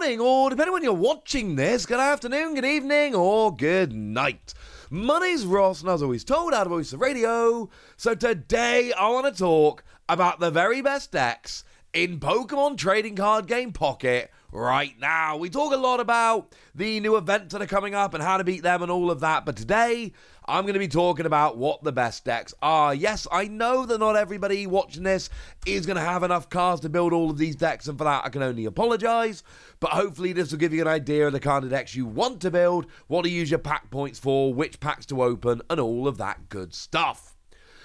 morning, or depending on when you're watching this, good afternoon, good evening, or good night. My name's Ross, and as always told, out of Voice of Radio. So today I want to talk about the very best decks in Pokemon Trading Card Game Pocket right now. We talk a lot about the new events that are coming up and how to beat them and all of that, but today I'm going to be talking about what the best decks are. Yes, I know that not everybody watching this is going to have enough cards to build all of these decks, and for that I can only apologise, but hopefully this will give you an idea of the kind of decks you want to build, what to use your pack points for, which packs to open, and all of that good stuff.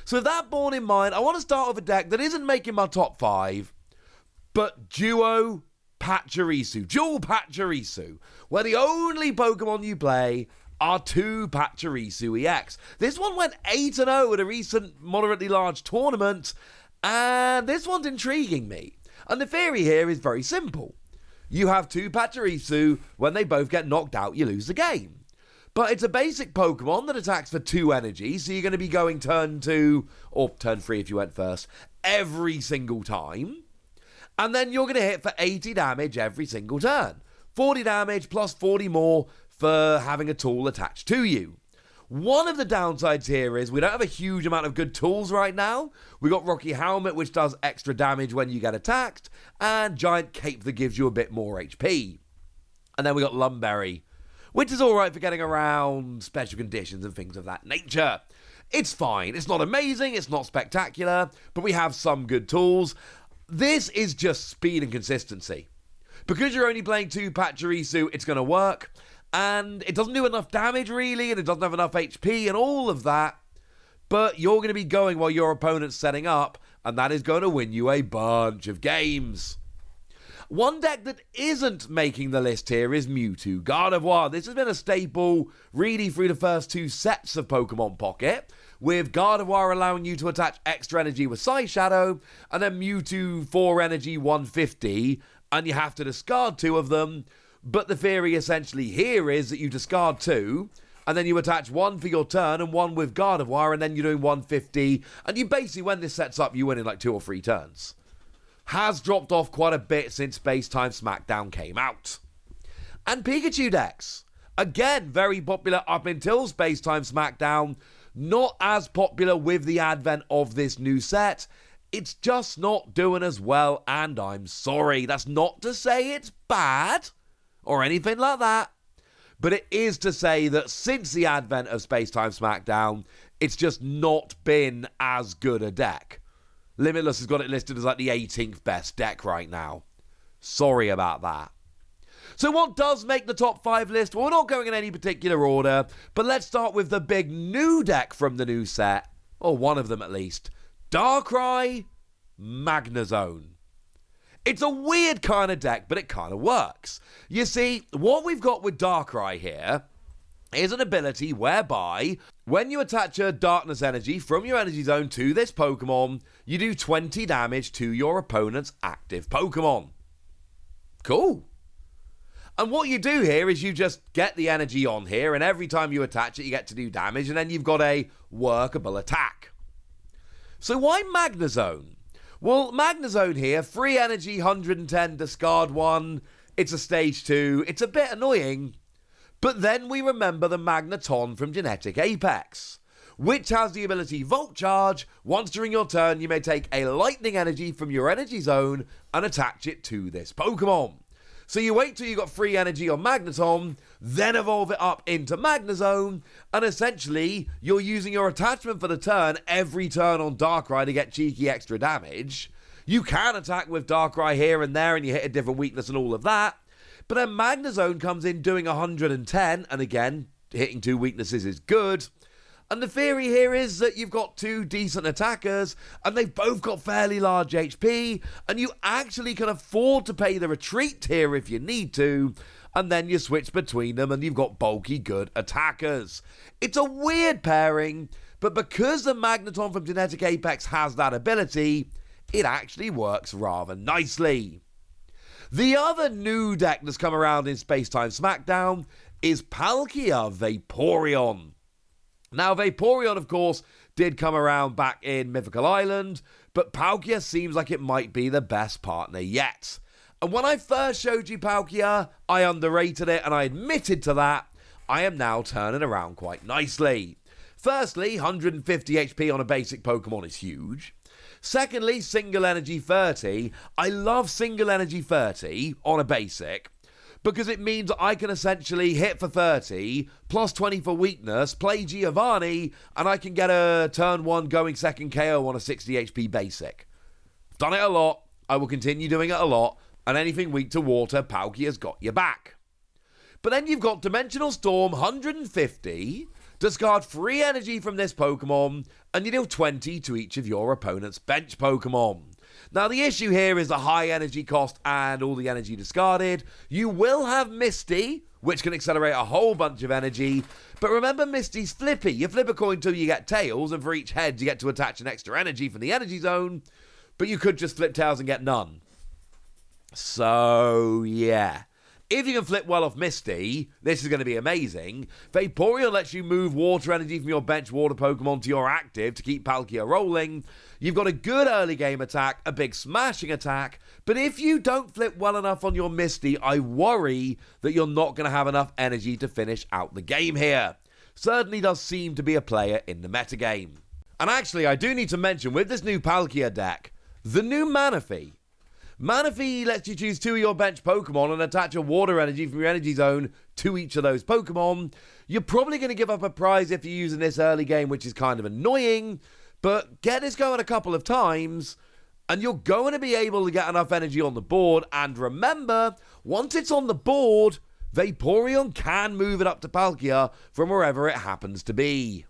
So with that borne in mind, I want to start with a deck that isn't making my top 5, but Duo Pachirisu, Dual Pachirisu, where the only Pokemon you play are 2 Pachirisu EX. This one went 8-0 at a recent moderately large tournament, and this one's intriguing me. And the theory here is very simple. You have 2 Pachirisu, when they both get knocked out, you lose the game. But it's a basic Pokemon that attacks for 2 energy, so you're going to be going turn 2, or turn 3 if you went first, every single time. And then you're going to hit for 80 damage every single turn. 40 damage plus 40 more for having a tool attached to you. One of the downsides here is we don't have a huge amount of good tools right now. We got Rocky Helmet, which does extra damage when you get attacked, and Giant Cape that gives you a bit more HP. And then we got Lumberry, which is alright for getting around special conditions and things of that nature. It's fine. It's not amazing, it's not spectacular, but we have some good tools. This is just speed and consistency. Because you're only playing 2 Pachirisu, it's going to work. And it doesn't do enough damage, really, and it doesn't have enough HP and all of that. But you're going to be going while your opponent's setting up, and that is going to win you a bunch of games. One deck that isn't making the list here is Mewtwo Gardevoir. This has been a staple really through the first 2 sets of Pokemon Pocket, with Gardevoir allowing you to attach extra energy with Psy Shadow, and then Mewtwo 4 energy 150, and you have to discard 2 of them. But the theory essentially here is that you discard 2, and then you attach 1 for your turn and 1 with Gardevoir, and then you're doing 150, and you basically, when this sets up, you win in like 2 or 3 turns. Has dropped off quite a bit since Space Time Smackdown came out. And Pikachu decks. Again, very popular up until Space Time Smackdown. Not as popular with the advent of this new set. It's just not doing as well, and I'm sorry. That's not to say it's bad or anything like that, but it is to say that since the advent of Space Time Smackdown, it's just not been as good a deck. Limitless has got it listed as like the 18th best deck right now. Sorry about that. So what does make the top 5 list? Well, we're not going in any particular order, but let's start with the big new deck from the new set, or one of them at least, Darkrai Magnezone. It's a weird kind of deck, but it kind of works. You see, what we've got with Darkrai here is an ability whereby when you attach a darkness energy from your energy zone to this Pokemon, you do 20 damage to your opponent's active Pokemon. Cool. And what you do here is you just get the energy on here, and every time you attach it, you get to do damage, and then you've got a workable attack. So why Magnezone? Well, Magnezone here, free energy, 110, discard 1. It's a stage 2. It's a bit annoying. But then we remember the Magneton from Genetic Apex, which has the ability Volt Charge. Once during your turn, you may take a lightning energy from your energy zone and attach it to this Pokemon. So you wait till you got free energy on Magneton, then evolve it up into Magnezone, and essentially you're using your attachment for the turn every turn on Darkrai to get cheeky extra damage. You can attack with Darkrai here and there, and you hit a different weakness and all of that. But then Magnezone comes in doing 110, and again, hitting 2 weaknesses is good. And the theory here is that you've got 2 decent attackers, and they've both got fairly large HP, and you actually can afford to pay the retreat tier if you need to, and then you switch between them, and you've got bulky good attackers. It's a weird pairing, but because the Magneton from Genetic Apex has that ability, it actually works rather nicely. The other new deck that's come around in Space Time Smackdown is Palkia Vaporeon. Now, Vaporeon, of course, did come around back in Mythical Island, but Palkia seems like it might be the best partner yet. And when I first showed you Palkia, I underrated it and I admitted to that. I am now turning around quite nicely. Firstly, 150 HP on a basic Pokemon is huge. Secondly, single energy 30. I love single energy 30 on a basic because it means I can essentially hit for 30, plus 20 for weakness, play Giovanni, and I can get a turn 1 going second KO on a 60 HP basic. I've done it a lot, I will continue doing it a lot, and anything weak to water, Palkia's got your back. But then you've got Dimensional Storm 150, discard 3 energy from this Pokemon, and you deal 20 to each of your opponent's bench Pokemon. Now the issue here is the high energy cost and all the energy discarded. You will have Misty, which can accelerate a whole bunch of energy, but remember Misty's flippy. You flip a coin till you get Tails, and for each head you get to attach an extra energy from the energy zone, but you could just flip Tails and get none. So yeah. If you can flip well off Misty, this is going to be amazing. Vaporeon lets you move water energy from your bench water Pokemon to your active to keep Palkia rolling. You've got a good early game attack, a big smashing attack, but if you don't flip well enough on your Misty, I worry that you're not going to have enough energy to finish out the game here. Certainly does seem to be a player in the metagame. And actually, I do need to mention, with this new Palkia deck, the new Manaphy. Manaphy lets you choose 2 of your bench Pokemon and attach a water energy from your energy zone to each of those Pokemon. You're probably going to give up a prize if you're using this early game, which is kind of annoying, but get this going a couple of times and you're going to be able to get enough energy on the board. And remember, once it's on the board, Vaporeon can move it up to Palkia from wherever it happens to be.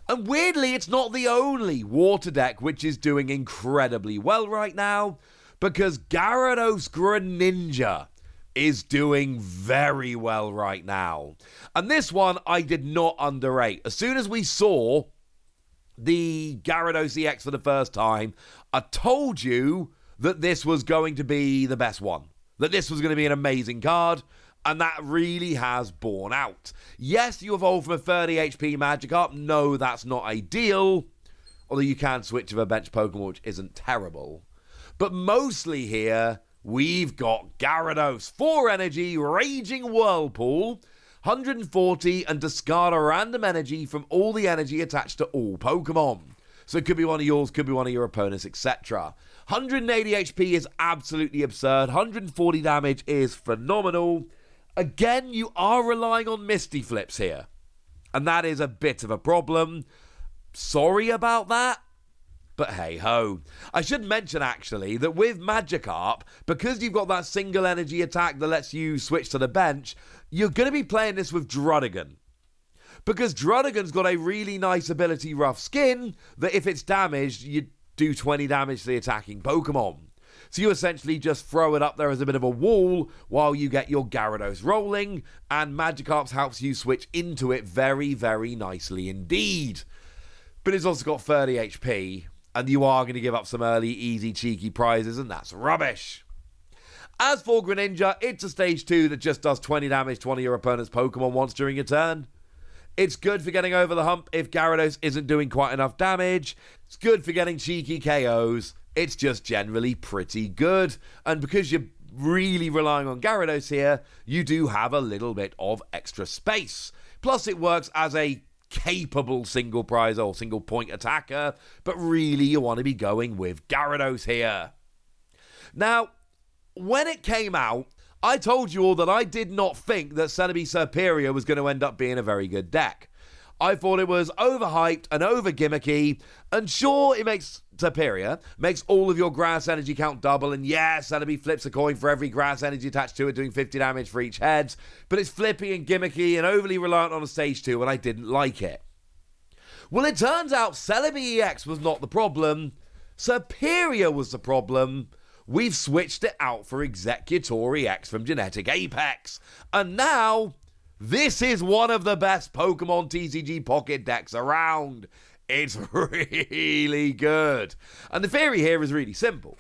And weirdly, it's not the only water deck which is doing incredibly well right now, because Gyarados Greninja is doing very well right now. And this one I did not underrate. As soon as we saw the Gyarados EX for the first time, I told you that this was going to be the best one. That this was going to be an amazing card. And that really has borne out. Yes, you evolve from a 30 HP Magikarp. No, that's not ideal. Although you can switch of a bench Pokemon, which isn't terrible. But mostly here, we've got Gyarados. 4 energy, Raging Whirlpool, 140, and discard a random energy from all the energy attached to all Pokemon. So it could be one of yours, could be one of your opponents, etc. 180 HP is absolutely absurd. 140 damage is phenomenal. Again, you are relying on Misty flips here. And that is a bit of a problem. Sorry about that. But hey-ho. I should mention, actually, that with Magikarp, because you've got that single energy attack that lets you switch to the bench, you're going to be playing this with Druddigon. Because Druddigon's got a really nice ability, Rough Skin, that if it's damaged, you do 20 damage to the attacking Pokemon. So you essentially just throw it up there as a bit of a wall while you get your Gyarados rolling, and Magikarp helps you switch into it very, very nicely indeed. But it's also got 30 HP, and you are going to give up some early, easy, cheeky prizes, and that's rubbish. As for Greninja, it's a stage 2 that just does 20 damage to one of your opponent's Pokemon once during your turn. It's good for getting over the hump if Gyarados isn't doing quite enough damage. It's good for getting cheeky KOs. It's just generally pretty good. And because you're really relying on Gyarados here, you do have a little bit of extra space. Plus, it works as a capable single prize or single point attacker, but really you want to be going with Gyarados here. Now, when it came out, I told you all that I did not think that Celebi Superior was going to end up being a very good deck. I thought it was overhyped and over gimmicky, and sure, it makes Superior, makes all of your grass energy count double, and yeah, Celebi flips a coin for every grass energy attached to it, doing 50 damage for each head, but it's flippy and gimmicky and overly reliant on a stage 2, and I didn't like it. Well, it turns out Celebi EX was not the problem, Superior was the problem. We've switched it out for Exeggutor EX from Genetic Apex, and now this is one of the best Pokemon TCG Pocket decks around. It's really good. And the theory here is really simple.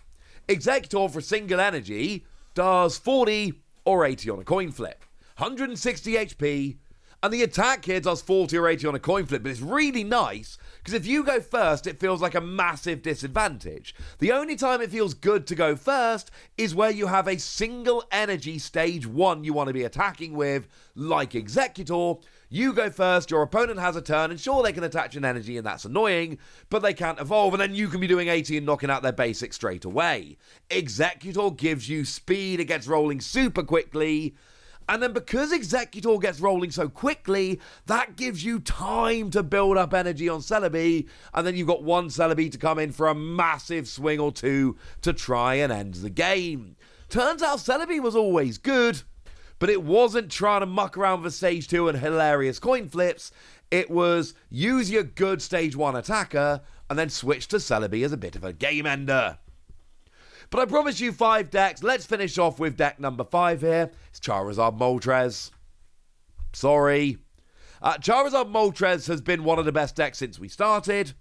Exeggutor for single energy does 40 or 80 on a coin flip, 160 HP, And the attack here does 40 or 80 on a coin flip, but it's really nice because if you go first, it feels like a massive disadvantage. The only time it feels good to go first is where you have a single energy stage 1 you want to be attacking with, like Exeggutor. You go first, your opponent has a turn, and sure, they can attach an energy, and that's annoying, but they can't evolve, and then you can be doing 80 and knocking out their basics straight away. Exeggutor gives you speed, it gets rolling super quickly, and then because Exeggutor gets rolling so quickly, that gives you time to build up energy on Celebi, and then you've got one Celebi to come in for a massive swing or two to try and end the game. Turns out Celebi was always good, but it wasn't trying to muck around with stage 2 and hilarious coin flips. It was use your good stage 1 attacker and then switch to Celebi as a bit of a game ender. But I promise you 5 decks. Let's finish off with deck number 5 here. It's Charizard Moltres. Sorry. Charizard Moltres has been one of the best decks since we started.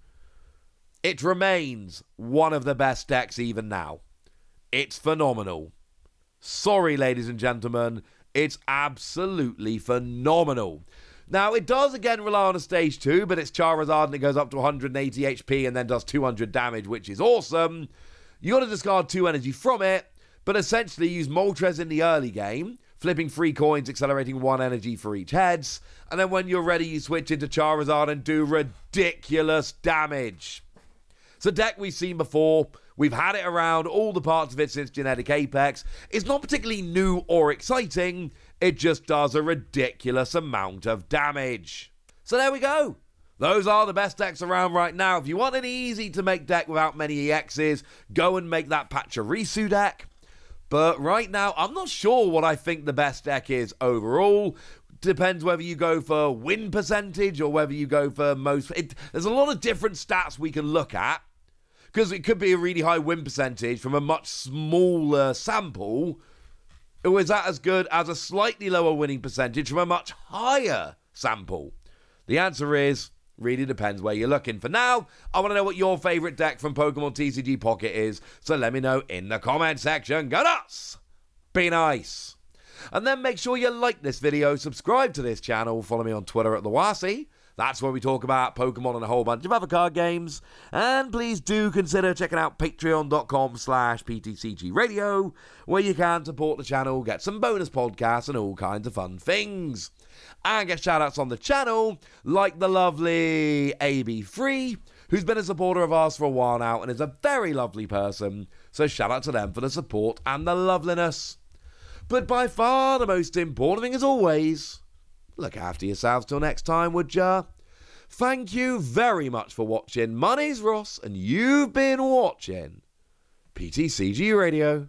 It remains one of the best decks even now. It's phenomenal. Sorry, ladies and gentlemen. It's absolutely phenomenal. Now, it does again rely on a stage 2, but it's Charizard and it goes up to 180 HP and then does 200 damage, which is awesome. You got to discard 2 energy from it, but essentially use Moltres in the early game, flipping 3 coins, accelerating 1 energy for each heads, and then when you're ready, you switch into Charizard and do ridiculous damage. It's a deck we've seen before. We've had it around all the parts of it since Genetic Apex. It's not particularly new or exciting. It just does a ridiculous amount of damage. So there we go. Those are the best decks around right now. If you want an easy to make deck without many EXs, go and make that Pachirisu deck. But right now, I'm not sure what I think the best deck is overall. Depends whether you go for win percentage or whether you go for most. There's a lot of different stats we can look at. Because it could be a really high win percentage from a much smaller sample. Or is that as good as a slightly lower winning percentage from a much higher sample? The answer is, really depends where you're looking. For now, I want to know what your favourite deck from Pokemon TCG Pocket is. So let me know in the comment section. Go nuts! Be nice! And then make sure you like this video, subscribe to this channel, follow me on Twitter at TheWasi. That's where we talk about Pokemon and a whole bunch of other card games. And please do consider checking out patreon.com/PTCGradio, where you can support the channel, get some bonus podcasts and all kinds of fun things. And get shoutouts on the channel, like the lovely AB3, who's been a supporter of ours for a while now and is a very lovely person. So shout out to them for the support and the loveliness. But by far the most important thing as always, look after yourselves till next time, would ya? Thank you very much for watching. My name's Ross, and you've been watching PTCG Radio.